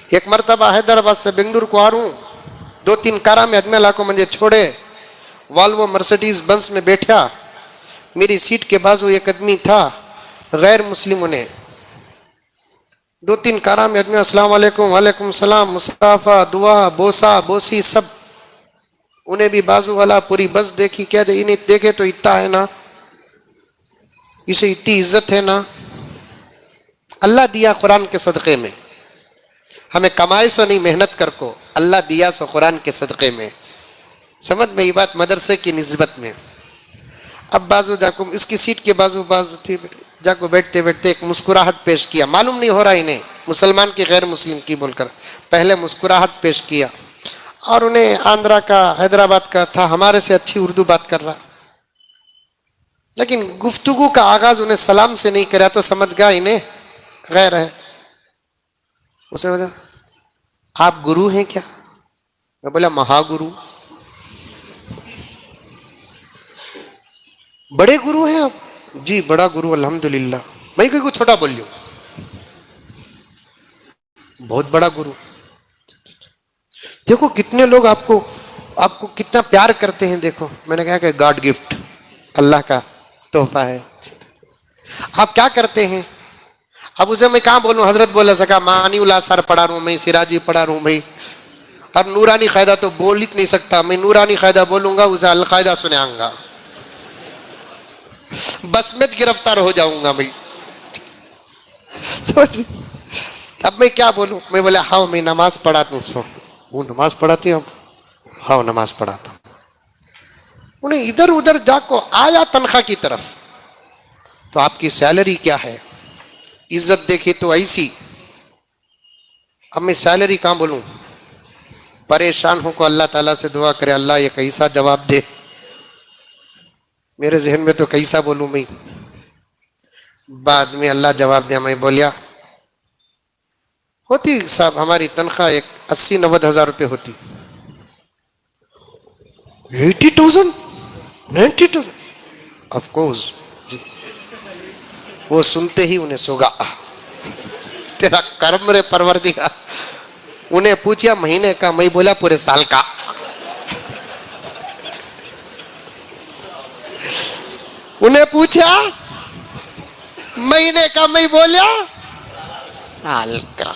एक मरतबा हैदराबाद से बेंगलुरु को आ रहा हूँ, 2-3 कारा में अजमेला को मुझे छोड़े, वाल्वो मर्सिडीज बंस में बैठा। मेरी सीट के बाजू एक आदमी था गैर मुस्लिम, उन्हें 2-3 कारा में अजमेला अस्सलाम वालेकुम, वालेकुम सलाम, मुसाफा, दुआ, बोसा बोसी सब। उन्हें भी बाजू वाला पूरी बस देखी, क्या दे इन्हें देखे तो इतना है ना, इसे इतनी इज्जत है ना। अल्लाह दिया कुरान के सदक़े में, हमें कमाए सो नहीं मेहनत कर को, अल्लाह दिया सो कुरान के सदक़े में। समझ में ये बात मदरसे की निस्बत में। अब बाजू जाको इसकी सीट के बाजू थी, जाको बैठते बैठते एक मुस्कुराहट पेश किया, मालूम नहीं हो रहा इन्हें मुसलमान की गैर मुस्लिम की बोलकर, पहले मुस्कुराहट पेश किया। और उन्हें आंध्रा का हैदराबाद का था, हमारे से अच्छी उर्दू बात कर रहा, लेकिन गुफ्तगू का आगाज उन्हें सलाम से नहीं करा तो समझ गया इन्हें गैर है। उसने बोला आप गुरु हैं क्या? मैं बोला महागुरु। बड़े गुरु हैं आप? जी बड़ा गुरु अल्हम्दुलिल्लाह। मैं कोई को छोटा बोल लूं, बहुत बड़ा गुरु। देखो कितने लोग आपको कितना प्यार करते हैं, देखो। मैंने कहा कि गॉड गिफ्ट, अल्लाह का तोहफा है। आप क्या करते हैं? अब उसे मैं कहाँ बोलूं, हजरत बोला सका मानी उला सर पढ़ा रहा हूं मैं, सिराजी पढ़ा रहा हूं भाई, और नूरानी कायदा तो बोल ही नहीं सकता मैं। नूरानी कायदा बोलूंगा उसे अल कायदा सुनाऊंगा, बस में गिरफ्तार हो जाऊंगा भाई। अब मैं क्या बोलूं? मैं बोला हाँ मैं नमाज पढ़ाता हूँ। वो नमाज पढ़ाती हूँ? हाँ नमाज पढ़ाता हूँ। उन्हें इधर उधर जाको आया तनख्वाह की तरफ, तो आपकी सैलरी क्या है? इज्जत देखी तो ऐसी। अब मैं सैलरी कहाँ बोलूं? परेशान हो को अल्लाह ताला से दुआ करे, अल्लाह ये कैसा जवाब दे। मेरे जहन में तो कैसा बोलूं मैं। बाद में अल्लाह जवाब दिया। मैं बोलिया होती साहब हमारी तनख्वाह एक 80-90 हज़ार रुपये होती। 80,000 90,000 ऑफ कोर्स। वो सुनते ही उन्हें सोगा, तेरा कर्म रे परवरदिगार। उन्हें पूछा महीने का? मैं बोला पूरे साल का। उन्हें पूछा महीने का? मैं बोला साल का।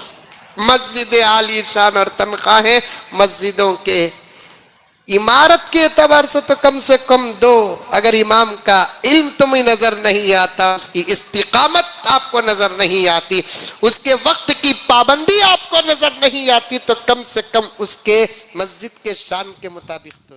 मस्जिद आली शान और तनख्वाहें मस्जिदों के इमारत के एतबार से तो कम से कम 2। अगर इमाम का इल्म तुम्हें नजर नहीं आता, उसकी इस्तिकामत आपको नजर नहीं आती, उसके वक्त की पाबंदी आपको नजर नहीं आती, तो कम से कम उसके मस्जिद के शान के मुताबिक तो